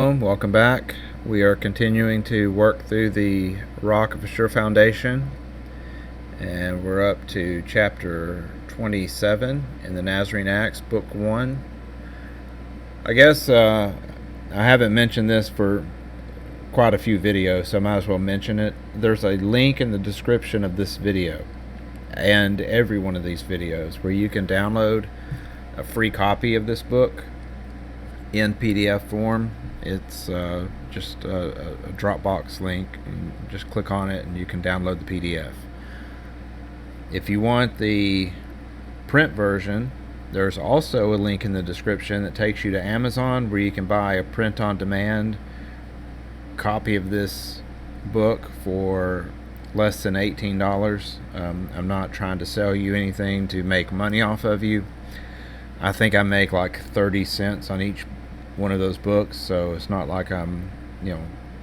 Welcome back. We are continuing to work through the Rock of a Sure Foundation, and we're up to chapter 27 in the NazActs Book 1. I guess I haven't mentioned this for quite a few videos, so I might as well mention it. There's a link in the description of this video and every one of these videos where you can download a free copy of this book in PDF form. It's just a Dropbox link, and just click on it and you can download the PDF. If you want the print version, there's also a link in the description that takes you to Amazon, where you can buy a print-on-demand copy of this book for less than $18. I'm not trying to sell you anything to make money off of you. I think I make like 30 cents on each one of those books, so it's not like I'm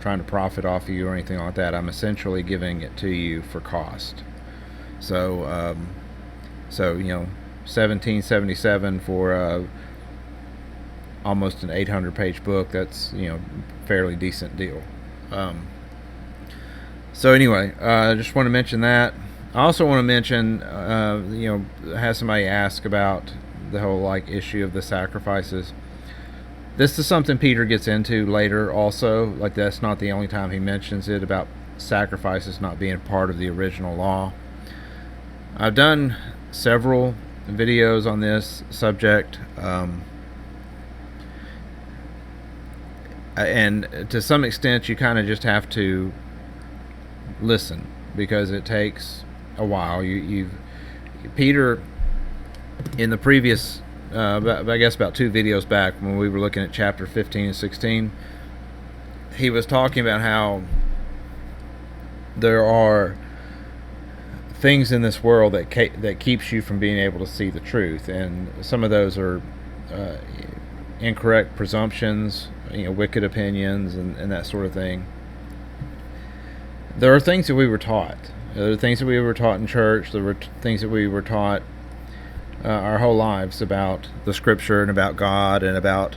trying to profit off of you or anything like that. I'm essentially giving it to you for cost. So $17.77 for almost an 800-page book. That's fairly decent deal. So anyway, I just want to mention that. I also want to mention, have somebody ask about the whole issue of the sacrifices. This is something Peter gets into later also. That's not the only time he mentions it, about sacrifices not being part of the original law. I've done several videos on this subject, and to some extent you kind of just have to listen, because it takes a while. Peter, in the previous I guess about 2 videos back, when we were looking at chapter 15 and 16, he was talking about how there are things in this world that keeps you from being able to see the truth, and some of those are incorrect presumptions, wicked opinions, and that sort of thing. There are things that we were taught. There are things that we were taught in church. There were things that we were taught our whole lives about the Scripture and about God and about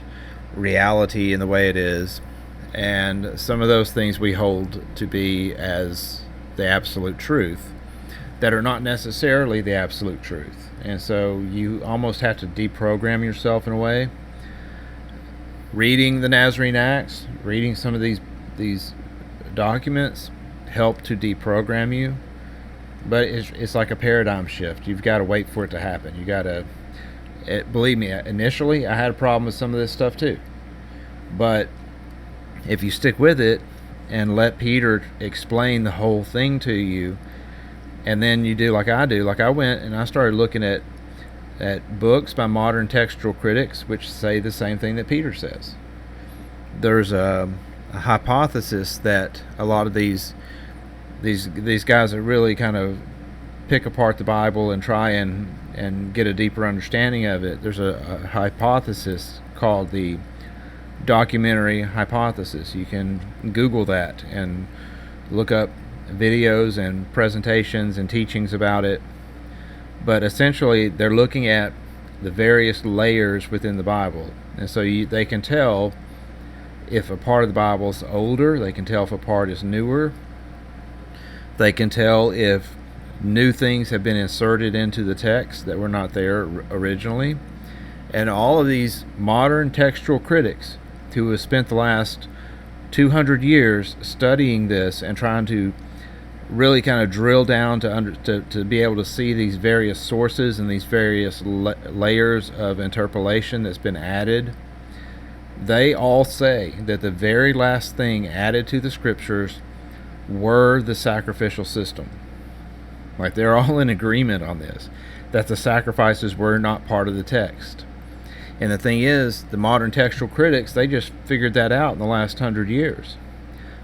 reality and the way it is. And some of those things we hold to be as the absolute truth, that are not necessarily the absolute truth. And so you almost have to deprogram yourself in a way. Reading the Nazarene Acts, reading some of these documents help to deprogram you. But it's like a paradigm shift. You've got to wait for it to happen. You got to, believe me, initially I had a problem with some of this stuff too. But if you stick with it and let Peter explain the whole thing to you, and then you do like I do, like I went and I started looking at books by modern textual critics which say the same thing that Peter says. There's a hypothesis that a lot of these guys that really kind of pick apart the Bible and try and get a deeper understanding of it, there's a hypothesis called the documentary hypothesis. You can Google that and look up videos and presentations and teachings about it. But essentially they're looking at the various layers within the Bible, and so they can tell if a part of the Bible is older, they can tell if a part is newer. They can tell if new things have been inserted into the text that were not there originally. And all of these modern textual critics who have spent the last 200 years studying this and trying to really kind of drill down to be able to see these various sources and these various layers of interpolation that's been added, they all say that the very last thing added to the Scriptures were the sacrificial system. They're all in agreement on this, that the sacrifices were not part of the text. And the thing is, the modern textual critics, they just figured that out in the last 100 years.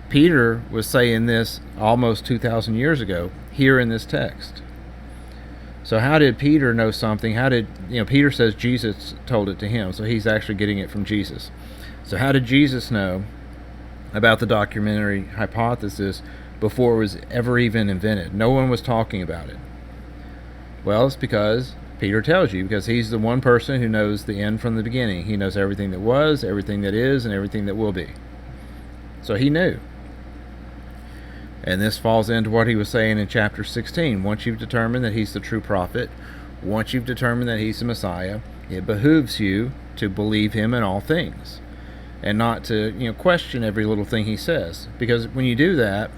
Peter was saying this almost 2,000 years ago here in this text. So how did Peter know something? Peter says Jesus told it to him, so he's actually getting it from Jesus. So how did Jesus know about the documentary hypothesis before it was ever even invented? No one was talking about it. Well, it's because Peter tells you, because he's the one person who knows the end from the beginning. He knows everything that was, everything that is, and everything that will be. So he knew. And this falls into what he was saying in chapter 16. Once you've determined that he's the true prophet, once you've determined that he's the Messiah, it behooves you to believe him in all things and not to, question every little thing he says. Because when you do that,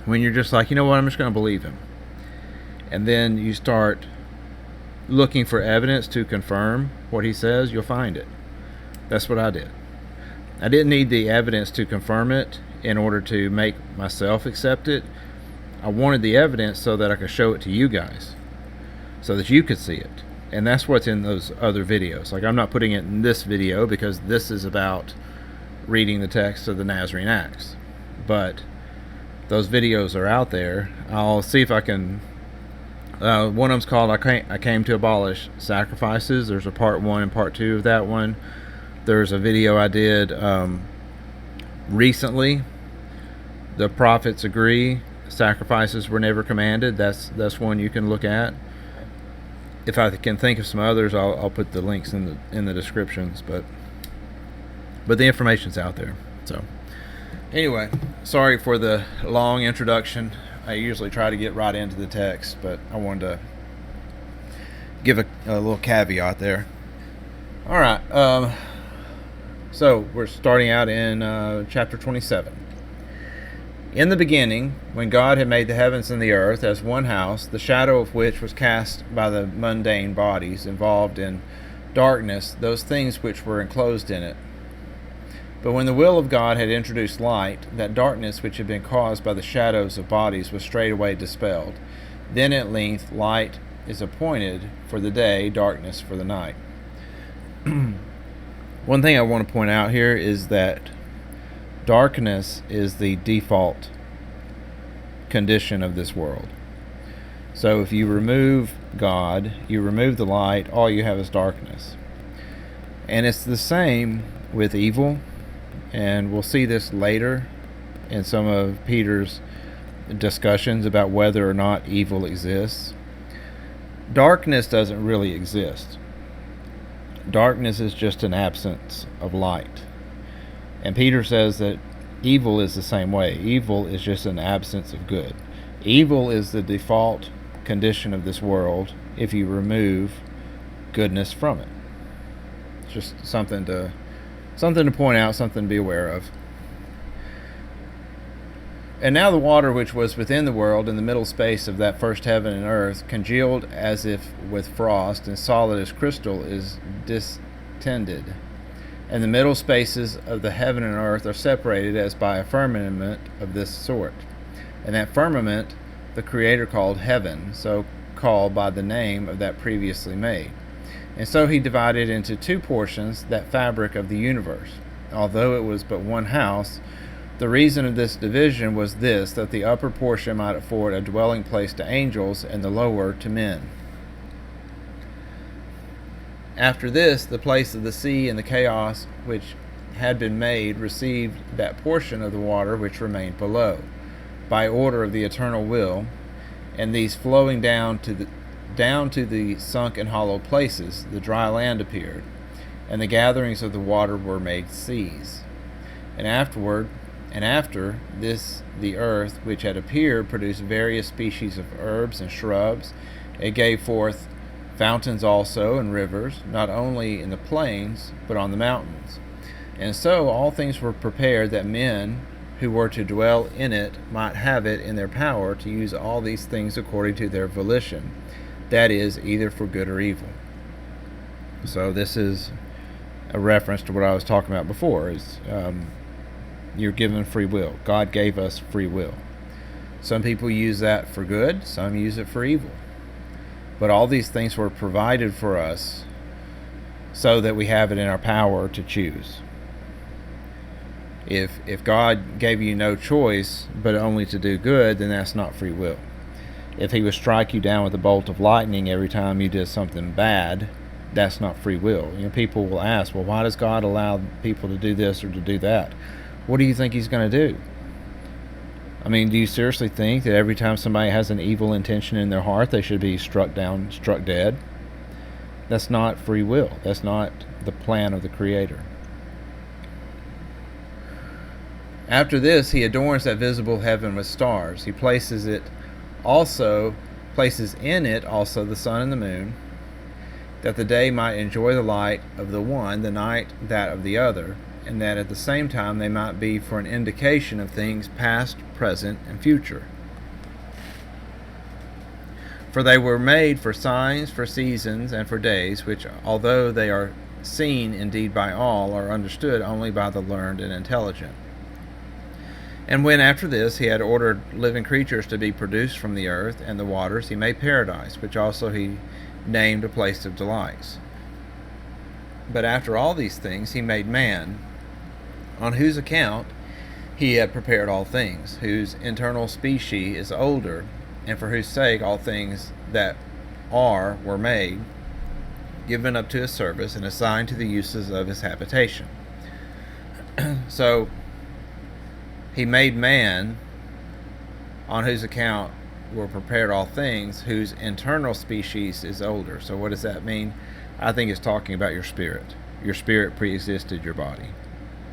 when you're just like, I'm just going to believe him, and then you start looking for evidence to confirm what he says, you'll find it. That's what I did. I didn't need the evidence to confirm it in order to make myself accept it. I wanted the evidence so that I could show it to you guys, so that you could see it. And that's what's in those other videos. Like, I'm not putting it in this video because this is about reading the text of the Nazarene Acts. But those videos are out there. I'll see if I can... one of them's called I Came to Abolish Sacrifices. There's a part 1 and part 2 of that one. There's a video I did recently. The prophets agree sacrifices were never commanded. That's one you can look at. If I can think of some others, I'll put the links in the descriptions. But the information's out there. So anyway, sorry for the long introduction. I usually try to get right into the text, but I wanted to give a little caveat there. All right. So we're starting out in chapter 27. In the beginning, when God had made the heavens and the earth as one house, the shadow of which was cast by the mundane bodies involved in darkness, those things which were enclosed in it. But when the will of God had introduced light, that darkness which had been caused by the shadows of bodies was straightway dispelled. Then at length light is appointed for the day, darkness for the night. One thing I want to point out here is that darkness is the default condition of this world. So if you remove God, you remove the light, all you have is darkness. And it's the same with evil, and we'll see this later in some of Peter's discussions about whether or not evil exists. Darkness doesn't really exist. Darkness is just an absence of light. And Peter says that evil is the same way. Evil is just an absence of good. Evil is the default condition of this world if you remove goodness from it. It's just something to point out, something to be aware of. And now the water which was within the world in the middle space of that first heaven and earth, congealed as if with frost and solid as crystal, is distended. And the middle spaces of the heaven and earth are separated as by a firmament of this sort. And that firmament the Creator called heaven, so called by the name of that previously made. And so he divided into two portions that fabric of the universe. Although it was but one house, the reason of this division was this, that the upper portion might afford a dwelling place to angels, and the lower to men. After this, the place of the sea and the chaos which had been made received that portion of the water which remained below, by order of the eternal will, and these flowing down to the sunk and hollow places, the dry land appeared, and the gatherings of the water were made seas. And after this, the earth which had appeared produced various species of herbs and shrubs. It gave forth fountains also and rivers, not only in the plains, but on the mountains. And so all things were prepared that men who were to dwell in it might have it in their power to use all these things according to their volition, that is, either for good or evil. So this is a reference to what I was talking about before, is you're given free will. God gave us free will. Some people use that for good, some use it for evil. But all these things were provided for us so that we have it in our power to choose. If God gave you no choice but only to do good, then that's not free will. If he would strike you down with a bolt of lightning every time you did something bad, that's not free will. People will ask, well, why does God allow people to do this or to do that? What do you think he's going to do? Do you seriously think that every time somebody has an evil intention in their heart, they should be struck down, struck dead? That's not free will. That's not the plan of the Creator. After this, he adorns that visible heaven with stars. He places in it also the sun and the moon, that the day might enjoy the light of the one, the night that of the other, and that at the same time they might be for an indication of things past, present, and future. For they were made for signs, for seasons, and for days, which, although they are seen indeed by all, are understood only by the learned and intelligent. And when after this he had ordered living creatures to be produced from the earth and the waters, he made paradise, which also he named a place of delights. But after all these things he made man, on whose account he had prepared all things, whose internal species is older, and for whose sake all things that were made, given up to his service, and assigned to the uses of his habitation. So he made man, on whose account were prepared all things, whose internal species is older. So what does that mean? I think it's talking about your spirit. Your spirit pre-existed your body.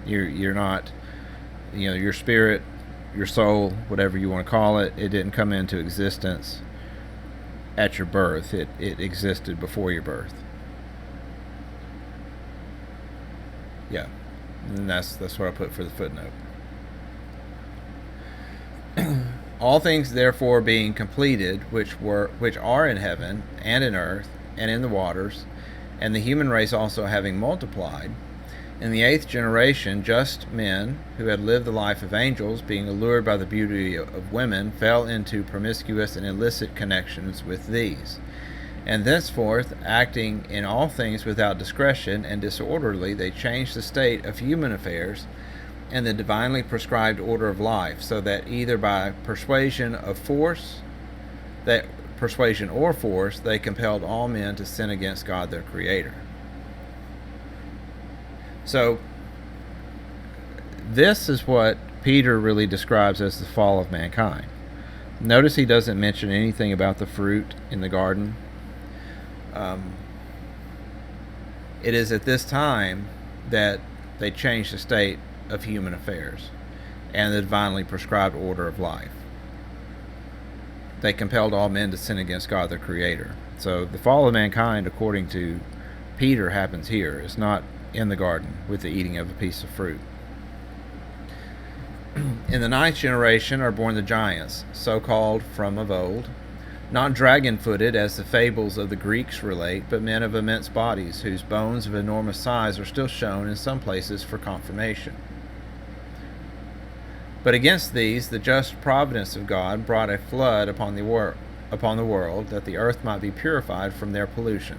You're not, your spirit, your soul, whatever you want to call it, it didn't come into existence at your birth. It existed before your birth. Yeah, and that's what I put for the footnote. All things therefore being completed, which are in heaven and in earth and in the waters, and the human race also having multiplied, in the 8th generation just men who had lived the life of angels, being allured by the beauty of women, fell into promiscuous and illicit connections with these. And thenceforth, acting in all things without discretion and disorderly, they changed the state of human affairs and the divinely prescribed order of life, so that either by persuasion or force, they compelled all men to sin against God their Creator. So this is what Peter really describes as the fall of mankind. Notice he doesn't mention anything about the fruit in the garden. It is at this time that they changed the state of human affairs and the divinely prescribed order of life. They compelled all men to sin against God their Creator. So the fall of mankind, according to Peter, happens here. It's not in the garden with the eating of a piece of fruit. In the 9th generation are born the giants, so called from of old, not dragon-footed as the fables of the Greeks relate, but men of immense bodies, whose bones of enormous size are still shown in some places for confirmation. But against these the just providence of God brought a flood upon the world, that the earth might be purified from their pollution,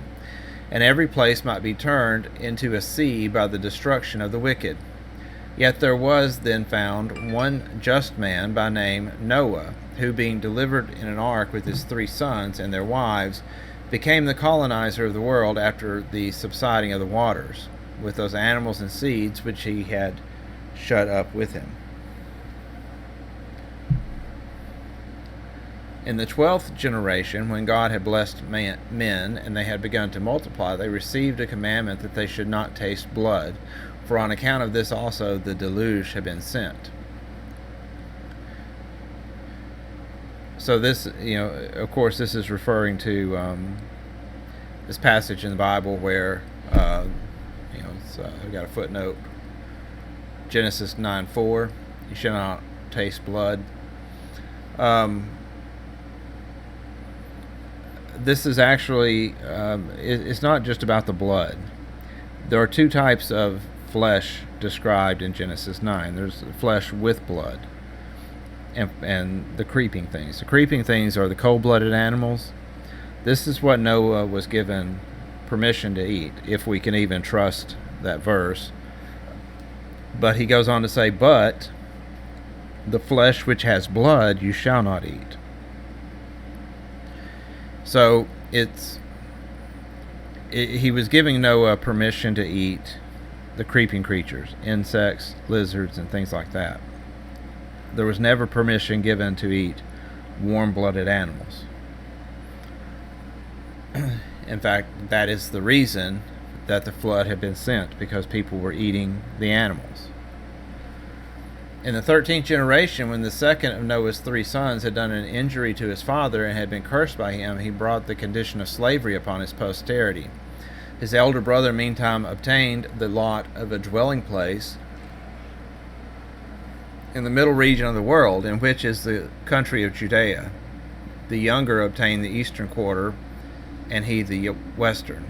and every place might be turned into a sea by the destruction of the wicked. Yet there was then found one just man by name Noah, who, being delivered in an ark with his 3 sons and their wives, became the colonizer of the world after the subsiding of the waters, with those animals and seeds which he had shut up with him. In the 12th generation, when God had blessed men and they had begun to multiply, they received a commandment that they should not taste blood, for on account of this also the deluge had been sent. So this, of course, this is referring to this passage in the Bible where, I've got a footnote, Genesis 9:4, you shall not taste blood. This is actually, it's not just about the blood. There are 2 types of flesh described in Genesis 9. There's flesh with blood and the creeping things. The creeping things are the cold-blooded animals. This is what Noah was given permission to eat, if we can even trust that verse. But he goes on to say, but the flesh which has blood you shall not eat. So he was giving Noah permission to eat the creeping creatures, insects, lizards, and things like that. There was never permission given to eat warm-blooded animals. In fact, that is the reason that the flood had been sent, because people were eating the animals. In the 13th generation, when the second of Noah's 3 sons had done an injury to his father and had been cursed by him, he brought the condition of slavery upon his posterity. His elder brother, meantime, obtained the lot of a dwelling place in the middle region of the world, in which is the country of Judea. The younger obtained the eastern quarter, and he the western.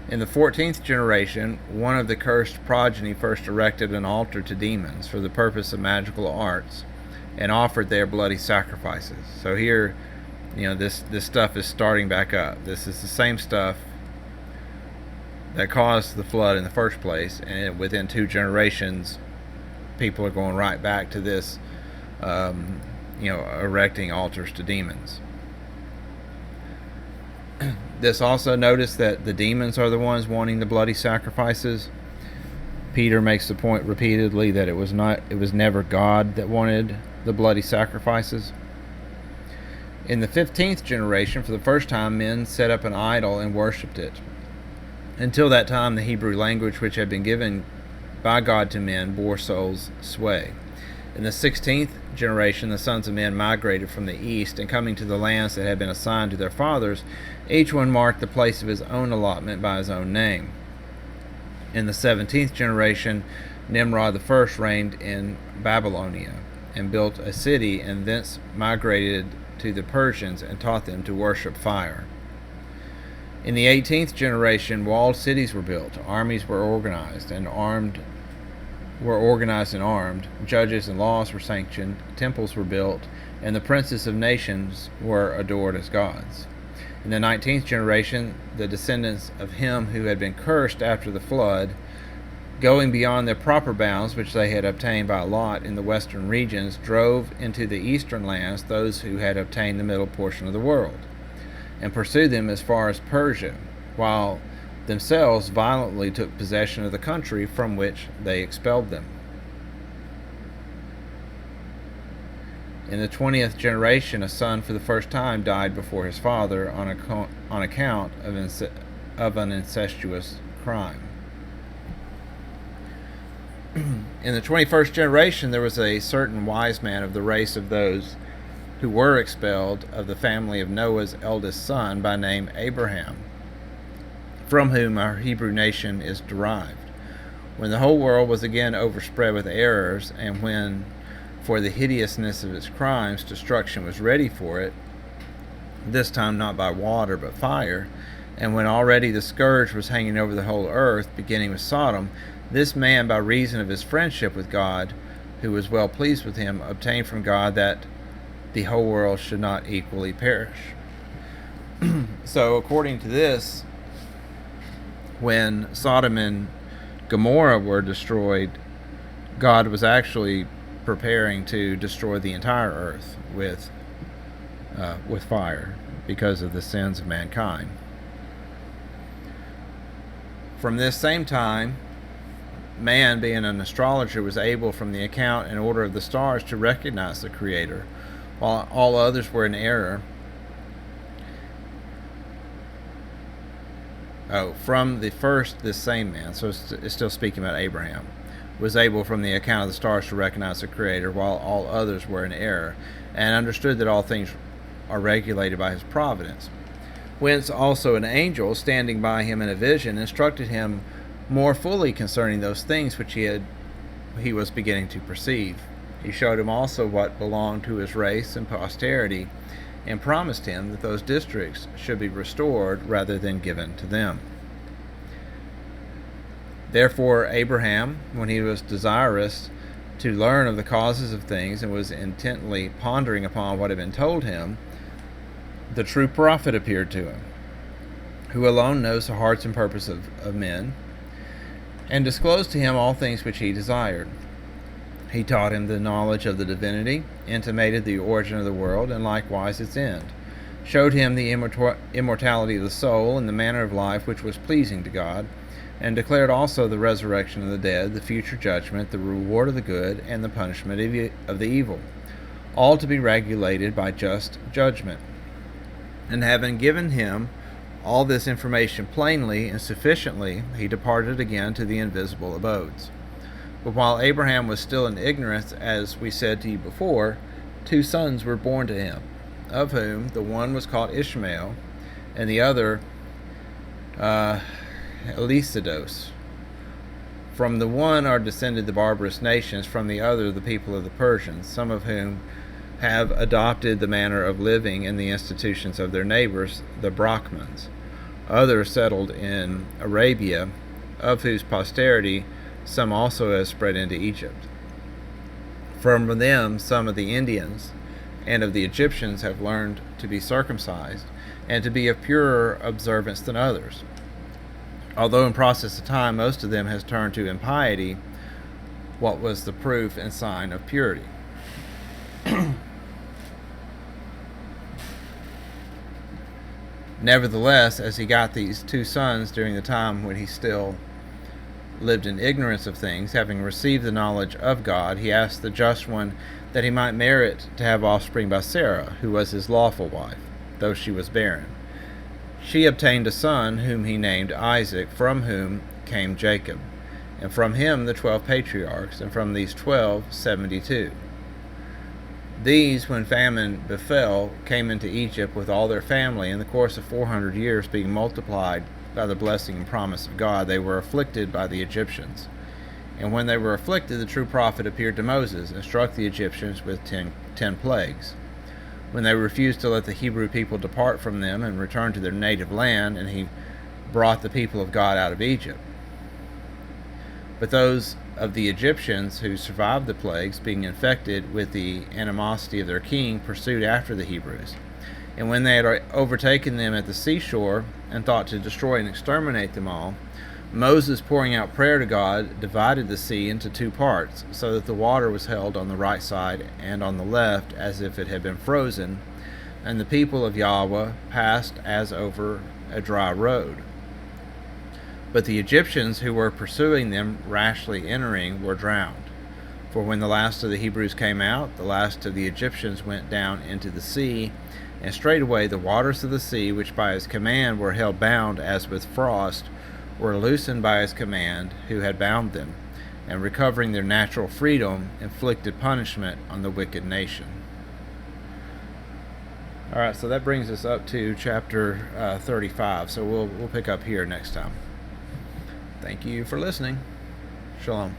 In the 14th generation, one of the cursed progeny first erected an altar to demons for the purpose of magical arts, and offered there bloody sacrifices. So here, this stuff is starting back up. This is the same stuff that caused the flood in the first place, and within 2 generations, people are going right back to this, erecting altars to demons. This also, notice that the demons are the ones wanting the bloody sacrifices. Peter makes the point repeatedly that it was never God that wanted the bloody sacrifices. In the 15th generation, for the first time, men set up an idol and worshipped it. Until that time, the Hebrew language, which had been given by God to men, bore soul's sway. In the 16th generation, the sons of men migrated from the east, and coming to the lands that had been assigned to their fathers, each one marked the place of his own allotment by his own name. In the 17th generation, Nimrod the first reigned in Babylonia, and built a city, and thence migrated to the Persians, and taught them to worship fire. In the 18th generation, walled cities were built, armies were organized and armed, judges and laws were sanctioned, temples were built, and the princes of nations were adored as gods. In the 19th generation, the descendants of him who had been cursed after the flood, going beyond their proper bounds which they had obtained by lot in the western regions, drove into the eastern lands those who had obtained the middle portion of the world, and pursued them as far as Persia, while themselves violently took possession of the country from which they expelled them. In the 20th generation, a son for the first time died before his father on account of an incestuous crime. In the 21st generation, there was a certain wise man of the race of those who were expelled, of the family of Noah's eldest son, by name Abraham, from whom our Hebrew nation is derived. When the whole world was again overspread with errors, and when, for the hideousness of its crimes, destruction was ready for it, this time not by water but fire, and when already the scourge was hanging over the whole earth, beginning with Sodom, this man, by reason of his friendship with God, who was well pleased with him, obtained from God that the whole world should not equally perish. So according to this, when Sodom and Gomorrah were destroyed, God was actually preparing to destroy the entire earth with fire because of the sins of mankind. From this same time, man, being an astrologer, was able from the account and order of the stars to recognize the Creator, while all others were in error. From the first, this same man, so it's still speaking about Abraham, was able from the account of the stars to recognize the Creator, while all others were in error, and understood that all things are regulated by his providence. Whence also an angel, standing by him in a vision, instructed him more fully concerning those things which he was beginning to perceive. He showed him also what belonged to his race and posterity, and promised him that those districts should be restored rather than given to them. Therefore Abraham, when he was desirous to learn of the causes of things, and was intently pondering upon what had been told him, the true prophet appeared to him, who alone knows the hearts and purpose of men, and disclosed to him all things which he desired. He taught him the knowledge of the divinity, intimated the origin of the world, and likewise its end, showed him the immortality of the soul, and the manner of life which was pleasing to God, and declared also the resurrection of the dead, the future judgment, the reward of the good, and the punishment of the evil, all to be regulated by just judgment. And having given him all this information plainly and sufficiently, he departed again to the invisible abodes. But while Abraham was still in ignorance, as we said to you before, 2 sons were born to him, of whom the one was called Ishmael, and the other Elisados. From the one are descended the barbarous nations, from the other the people of the Persians, some of whom have adopted the manner of living and the institutions of their neighbors, the Brahmins. Others settled in Arabia, of whose posterity some also have spread into Egypt. From them some of the Indians and of the Egyptians have learned to be circumcised, and to be of purer observance than others. Although in process of time most of them has turned to impiety, what was the proof and sign of purity? Nevertheless, as he got these 2 sons during the time when he still lived in ignorance of things, having received the knowledge of God, he asked the just one that he might merit to have offspring by Sarah, who was his lawful wife, though she was barren. She obtained a son, whom he named Isaac, from whom came Jacob, and from him the 12 patriarchs, and from these 12 72. These, when famine befell, came into Egypt with all their family. In the course of 400 years, being multiplied by the blessing and promise of God, they were afflicted by the Egyptians. And when they were afflicted, the true prophet appeared to Moses, and struck the Egyptians with 10 plagues. When they refused to let the Hebrew people depart from them and return to their native land, and he brought the people of God out of Egypt. But those of the Egyptians who survived the plagues, being infected with the animosity of their king, pursued after the Hebrews. And when they had overtaken them at the seashore, and thought to destroy and exterminate them all, Moses, pouring out prayer to God, divided the sea into 2 parts, so that the water was held on the right side and on the left, as if it had been frozen, and the people of Yahweh passed as over a dry road. But the Egyptians who were pursuing them, rashly entering, were drowned. For when the last of the Hebrews came out, the last of the Egyptians went down into the sea, and straightway the waters of the sea, which by his command were held bound as with frost, were loosened by his command, who had bound them, and recovering their natural freedom, inflicted punishment on the wicked nation. All right, so that brings us up to chapter 35. So we'll pick up here next time. Thank you for listening. Shalom.